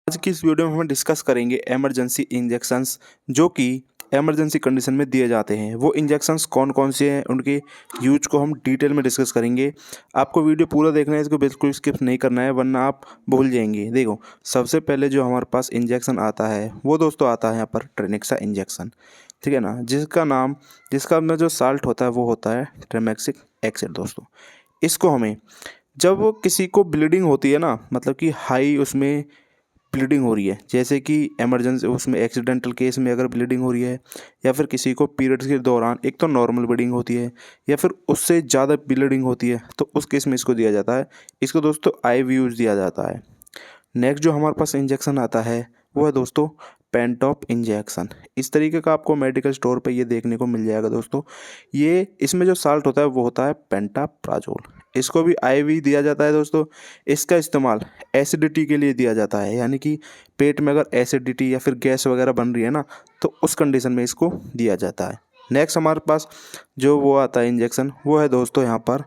आज की इस वीडियो में हम डिस्कस करेंगे इमरजेंसी इंजेक्शंस जो कि इमरजेंसी कंडीशन में दिए जाते हैं। वो इंजेक्शंस कौन कौन से हैं, उनके यूज को हम डिटेल में डिस्कस करेंगे। आपको वीडियो पूरा देखना है, इसको बिल्कुल स्किप नहीं करना है वरना आप भूल जाएंगे। देखो, सबसे पहले जो हमारे पास इंजेक्शन आता है वो दोस्तों आता है यहाँ पर ट्रेनेक्सा इंजेक्शन, ठीक है ना, जिसका अपना जो साल्ट होता है वो होता है ट्रेमेक्सिक एसिड दोस्तों। इसको हमें जब किसी को ब्लीडिंग होती है ना, मतलब कि हाई उसमें ब्लीडिंग हो रही है, जैसे कि इमरजेंसी उसमें एक्सीडेंटल केस में अगर ब्लीडिंग हो रही है, या फिर किसी को पीरियड्स के दौरान एक तो नॉर्मल ब्लीडिंग होती है या फिर उससे ज़्यादा ब्लीडिंग होती है, तो उस केस में इसको दिया जाता है। इसको दोस्तों आईवी यूज दिया जाता है। नेक्स्ट जो हमारे पास इंजेक्शन आता है वो है दोस्तों पेंटॉप इंजेक्शन। इस तरीके का आपको मेडिकल स्टोर पे ये देखने को मिल जाएगा दोस्तों। ये इसमें जो साल्ट होता है वो होता है पेंटाप्राजोल। इसको भी आईवी दिया जाता है दोस्तों। इसका इस्तेमाल एसिडिटी के लिए दिया जाता है, यानी कि पेट में अगर एसिडिटी या फिर गैस वगैरह बन रही है ना, तो उस कंडीशन में इसको दिया जाता है। नेक्स्ट हमारे पास जो वो आता है इंजेक्शन वो है दोस्तों यहाँ पर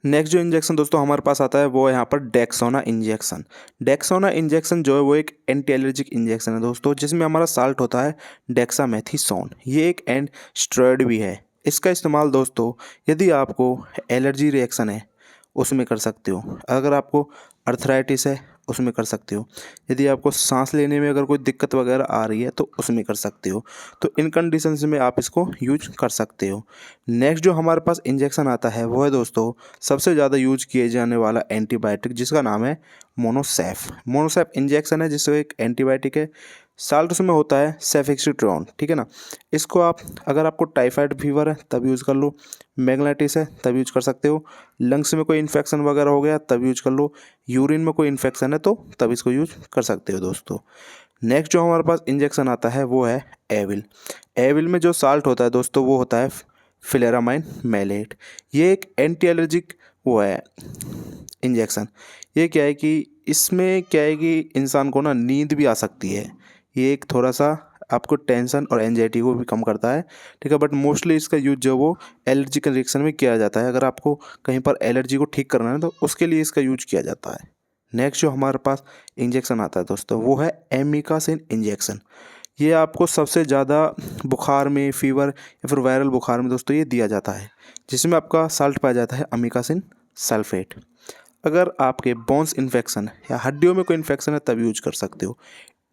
नेक्स्ट जो इंजेक्शन दोस्तों हमारे पास आता है वो है यहाँ पर डेक्सोना इंजेक्शन। डेक्सोना इंजेक्शन जो है वो एक एंटी एलर्जिक इंजेक्शन है दोस्तों, जिसमें हमारा साल्ट होता है डेक्सामेथिसोन। ये एक एंड स्टेरॉइड भी है। इसका इस्तेमाल दोस्तों यदि आपको एलर्जी रिएक्शन है उसमें कर सकते हो, अगर आपको अर्थराइटिस है उसमें कर सकते हो, यदि आपको सांस लेने में अगर कोई दिक्कत वगैरह आ रही है तो उसमें कर सकते हो। तो इन कंडीशंस में आप इसको यूज कर सकते हो। नेक्स्ट जो हमारे पास इंजेक्शन आता है वो है दोस्तों सबसे ज़्यादा यूज किए जाने वाला एंटीबायोटिक, जिसका नाम है मोनोसेफ। मोनोसेफ इंजेक्शन है जिससे एक एंटीबायोटिक है। साल्ट उसमें होता है सेफेक्सिट्रॉन, ठीक है ना। इसको आप अगर आपको टाइफाइड फीवर है तब यूज़ कर लो, मैग्नेटिस है तब यूज कर सकते हो, लंग्स में कोई इन्फेक्शन वगैरह हो गया तब यूज कर लो, यूरिन में कोई इन्फेक्शन है तो तब इसको यूज कर सकते हो दोस्तों। नेक्स्ट जो हमारे पास इंजेक्शन आता है वो है एविल। एविल में जो साल्ट होता है दोस्तों वो होता है फिलेरामाइन मैलेट। ये एक एंटी एलर्जिक वो है इंजेक्शन। ये क्या है कि इसमें क्या है कि इंसान को ना नींद भी आ सकती है। ये एक थोड़ा सा आपको टेंशन और एंजाइटी को भी कम करता है, ठीक है। बट मोस्टली इसका यूज जो वो एलर्जिकल रिएक्शन में किया जाता है। अगर आपको कहीं पर एलर्जी को ठीक करना है तो उसके लिए इसका यूज किया जाता है। नेक्स्ट जो हमारे पास इंजेक्शन आता है दोस्तों वो है एमिकासिन इंजेक्शन। ये आपको सबसे ज़्यादा बुखार में, फीवर या फिर वायरल बुखार में दोस्तों ये दिया जाता है, जिसमें आपका साल्ट पाया जाता है अमिकासिन सल्फेट। अगर आपके बोन्स इन्फेक्शन या हड्डियों में कोई इन्फेक्शन है तब यूज कर सकते हो।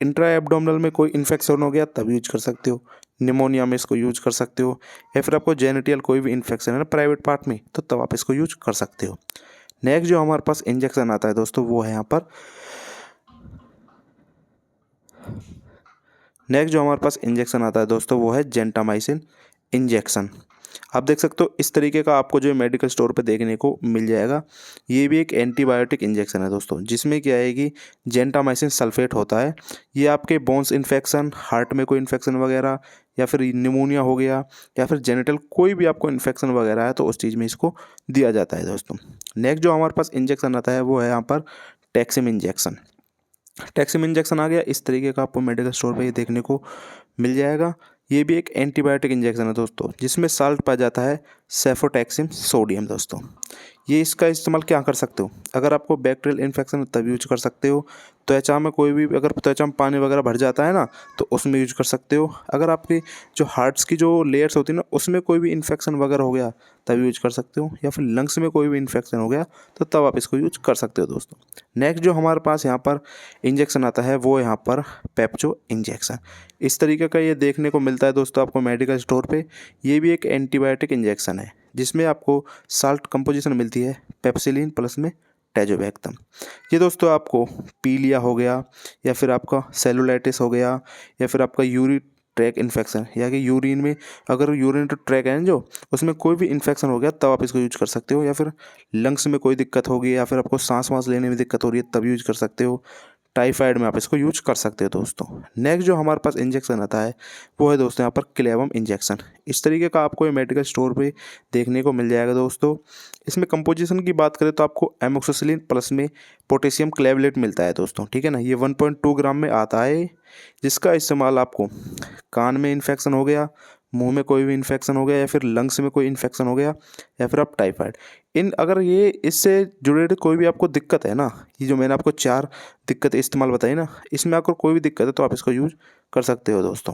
इंट्रा एब्डोमिनल में कोई इन्फेक्शन हो गया तब यूज कर सकते हो। निमोनिया में इसको यूज कर सकते हो, या फिर आपको जेनिटल कोई भी इन्फेक्शन है ना प्राइवेट पार्ट में, तो तब आप इसको यूज कर सकते हो। नेक्स्ट जो हमारे पास इंजेक्शन आता है दोस्तों वो है यहाँ पर नेक्स्ट जो हमारे पास इंजेक्शन आता है दोस्तों वो है जेंटामाइसिन इंजेक्शन। आप देख सकते हो इस तरीके का आपको जो मेडिकल स्टोर पे देखने को मिल जाएगा। ये भी एक एंटीबायोटिक इंजेक्शन है दोस्तों, जिसमें क्या है कि जेंटामाइसिन सल्फेट होता है। ये आपके बोन्स इन्फेक्शन, हार्ट में कोई इन्फेक्शन वगैरह, या फिर निमोनिया हो गया, या फिर जेनिटल कोई भी आपको इन्फेक्शन वगैरह है तो उस चीज़ में इसको दिया जाता है दोस्तों। नेक्स्ट जो हमारे पास इंजेक्शन आता है वो है यहाँ पर टैक्सिम इंजेक्शन। टैक्सिम इंजेक्शन आ गया। इस तरीके का आपको मेडिकल स्टोर पे ये देखने को मिल जाएगा। ये भी एक एंटीबायोटिक इंजेक्शन है दोस्तों, जिसमें साल्ट पाया जाता है सेफोटैक्सिम सोडियम दोस्तों। ये इसका इस्तेमाल क्या कर सकते हो, अगर आपको बैक्टीरियल इन्फेक्शन है तब यूज कर सकते हो। त्वचा में कोई भी अगर त्वचा में पानी वगैरह भर जाता है ना तो उसमें यूज कर सकते हो। अगर आपकी जो हार्ट्स की जो लेयर्स होती है ना उसमें कोई भी इन्फेक्शन वगैरह हो गया तब यूज कर सकते हो, या फिर लंग्स में कोई भी इन्फेक्शन हो गया तो तब आप इसको यूज कर सकते हो दोस्तों। नेक्स्ट जो हमारे पास यहाँ पर इंजेक्शन आता है वो यहाँ पर पेप्चो इंजेक्शन। इस तरीके का ये देखने को मिलता है दोस्तों आपको मेडिकल स्टोर पे। ये भी एक एंटीबायोटिक इंजेक्शन है, जिसमें आपको साल्ट कंपोजिशन मिलती है पेप्सिलिन प्लस में टैजोबैक्टम। ये दोस्तों आपको पीलिया हो गया, या फिर आपका सेलुलाइटिस हो गया, या फिर आपका यूरिन ट्रैक इन्फेक्शन, या कि यूरिन में अगर यूरिन ट्रैक है जो उसमें कोई भी इन्फेक्शन हो गया तब आप इसको यूज कर सकते हो, या फिर लंग्स में कोई दिक्कत होगी, या फिर आपको सांस वाँस लेने में दिक्कत हो रही है तब यूज कर सकते हो। टाइफाइड में आप इसको यूज कर सकते हो दोस्तों। नेक्स्ट जो हमारे पास इंजेक्शन आता है वो है दोस्तों यहाँ पर क्लेवम इंजेक्शन। इस तरीके का आपको ये मेडिकल स्टोर पे देखने को मिल जाएगा दोस्तों। इसमें कंपोजिशन की बात करें तो आपको एमोक्सिसिलिन प्लस में पोटेशियम क्लेवलेट मिलता है दोस्तों, ठीक है ना। ये 1.2 ग्राम में आता है, जिसका इस्तेमाल आपको कान में इन्फेक्शन हो गया, मुंह में कोई भी इन्फेक्शन हो गया, या फिर लंग्स में कोई इन्फेक्शन हो गया, या फिर आप टाइफाइड, इन अगर ये इससे जुड़े कोई भी आपको दिक्कत है ना, ये जो मैंने आपको 4 दिक्कतें इस्तेमाल बताई ना, इसमें आपको कोई भी दिक्कत है तो आप इसको यूज कर सकते हो दोस्तों।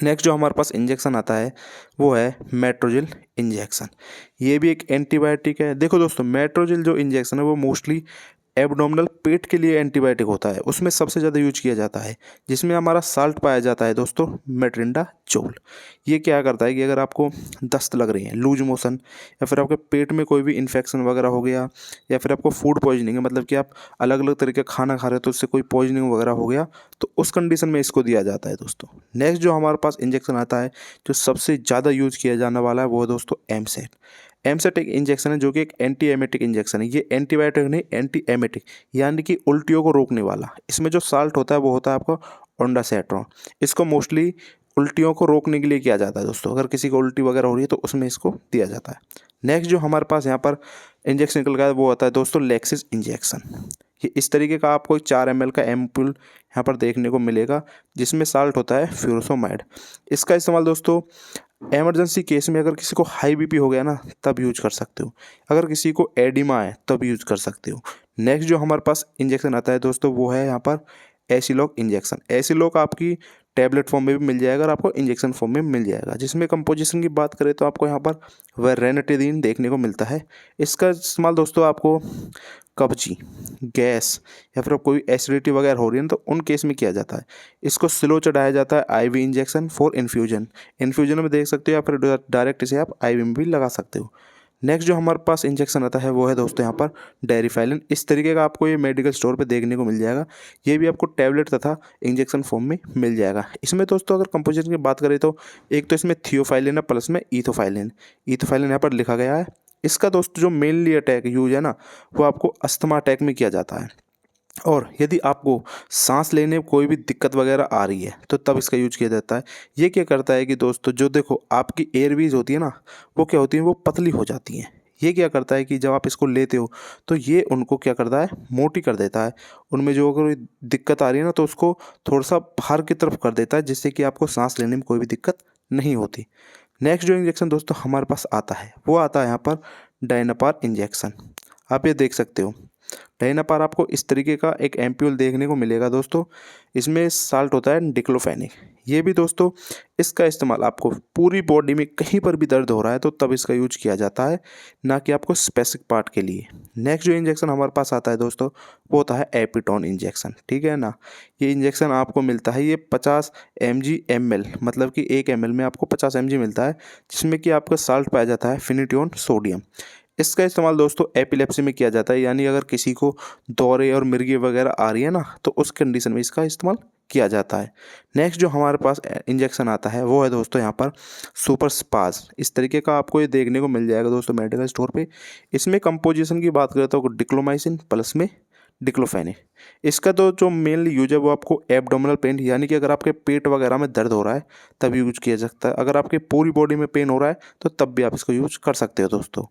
नेक्स्ट जो हमारे पास इंजेक्शन आता है वो है मेट्रोजिल इंजेक्शन। ये भी एक एंटीबायोटिक है। देखो दोस्तों, मेट्रोजिल जो इंजेक्शन है वो मोस्टली एब्डोमिनल पेट के लिए एंटीबायोटिक होता है, उसमें सबसे ज़्यादा यूज किया जाता है, जिसमें हमारा साल्ट पाया जाता है दोस्तों मेट्रिंडाजोल। ये क्या करता है कि अगर आपको दस्त लग रही है, लूज मोशन, या फिर आपके पेट में कोई भी इन्फेक्शन वगैरह हो गया, या फिर आपको फूड पॉइजनिंग है, मतलब कि आप अलग अलग तरीके का खाना खा रहे हो तो उससे कोई पॉइजनिंग वगैरह हो गया, तो उस कंडीशन में इसको दिया जाता है दोस्तों। नेक्स्ट जो हमारे पास इंजेक्शन आता है जो सबसे ज़्यादा यूज किया जाने वाला है वो है दोस्तों एमसेट। एमसेट एक इंजेक्शन है जो कि एक एंटी एमेटिक इंजेक्शन है। ये एंटीबायोटिक नहीं, एंटी एमेटिक, यानी कि उल्टियों को रोकने वाला। इसमें जो साल्ट होता है वो होता है आपका ओंडासेट्रॉन। इसको मोस्टली उल्टियों को रोकने के लिए किया जाता है दोस्तों। अगर किसी को उल्टी वगैरह हो रही है तो उसमें इसको दिया जाता है। नेक्स्ट जो हमारे पास यहाँ पर इंजेक्शन निकल गया है वो होता है दोस्तों लैक्सिस इंजेक्शन। ये इस तरीके का आपको 4 ml का एम्पूल यहाँ पर देखने को मिलेगा, जिसमें साल्ट होता है फ्यूरोसोमाइड। इसका इस्तेमाल दोस्तों एमरजेंसी केस में, अगर किसी को हाई बीपी हो गया ना तब यूज कर सकते हो, अगर किसी को एडिमा है तब यूज कर सकते हो। नेक्स्ट जो हमारे पास इंजेक्शन आता है दोस्तों वो है यहाँ पर एसिलॉक इंजेक्शन। एसिलॉक आपकी टैबलेट फॉर्म में भी मिल जाएगा और आपको इंजेक्शन फॉर्म में मिल जाएगा। जिसमें कंपोजिशन की बात करें तो आपको यहाँ पर वेरेनेटिडीन देखने को मिलता है। इसका इस्तेमाल दोस्तों आपको कब्जी, गैस, या फिर कोई एसिडिटी वगैरह हो रही है तो उन केस में किया जाता है। इसको स्लो चढ़ाया जाता है IV injection for infusion. Infusion में देख सकते हो, या फिर डायरेक्ट इसे आप आईवी में भी लगा सकते हो। नेक्स्ट जो हमारे पास इंजेक्शन आता है वो है दोस्तों यहाँ पर डेरिफाइलिन। इस तरीके का आपको ये मेडिकल स्टोर पे देखने को मिल जाएगा। ये भी आपको टैबलेट तथा इंजेक्शन फॉर्म में मिल जाएगा। इसमें दोस्तों अगर कंपोजिशन की बात करें तो एक तो इसमें थियोफाइलिन है प्लस में ईथोफाइलिन। ईथोफाइलिन यहाँ पर लिखा गया है। इसका दोस्तों जो मेनली अटैक यूज है ना वो आपको अस्थमा अटैक में किया जाता है, और यदि आपको सांस लेने में कोई भी दिक्कत वगैरह आ रही है तो तब इसका यूज किया जाता है। ये क्या करता है कि दोस्तों जो देखो आपकी एयरवेज होती है ना वो क्या होती है, वो पतली हो जाती हैं। ये क्या करता है कि जब आप इसको लेते हो तो ये उनको क्या करता है, मोटी कर देता है। उनमें जो अगर दिक्कत आ रही है ना तो उसको थोड़ा सा बाहर की तरफ कर देता है, जिससे कि आपको सांस लेने में कोई भी दिक्कत नहीं होती। नेक्स्ट जो इंजेक्शन दोस्तों हमारे पास आता है वो आता है यहाँ पर डायनापार इंजेक्शन। आप ये देख सकते हो, डायनापार आपको इस तरीके का एक एम्प्यूल देखने को मिलेगा दोस्तों। इसमें साल्ट होता है डिक्लोफेनिक। ये भी दोस्तों इसका इस्तेमाल आपको पूरी बॉडी में कहीं पर भी दर्द हो रहा है तो तब इसका यूज किया जाता है, ना कि आपको स्पेसिफिक पार्ट के लिए। नेक्स्ट जो इंजेक्शन हमारे पास आता है दोस्तों वो होता है एपिटोन इंजेक्शन, ठीक है ना। ये इंजेक्शन आपको मिलता है, ये 50 mg/ml, मतलब कि 1 ml में आपको 50 mg मिलता है, जिसमें कि आपका साल्ट पाया जाता है फिनिटियोन सोडियम। इसका इस्तेमाल दोस्तों एपिलेप्सी में किया जाता है, यानी अगर किसी को दौरे और मिर्गी वगैरह आ रही है ना तो उस कंडीशन में इसका इस्तेमाल किया जाता है। नेक्स्ट जो हमारे पास इंजेक्शन आता है वो है दोस्तों यहाँ पर सुपर स्पाज। इस तरीके का आपको ये देखने को मिल जाएगा दोस्तों मेडिकल स्टोर पे। इसमें कंपोजिशन की बात करें तो डिक्लोमाइसिन प्लस में डिक्लोफेनिक। इसका तो जो मेनली यूज है वो आपको एब्डोमिनल पेन, यानी कि अगर आपके पेट वगैरह में दर्द हो रहा है तब यूज किया जा सकता है। अगर आपके पूरी बॉडी में पेन हो रहा है तो तब भी आप इसको यूज कर सकते हो दोस्तों।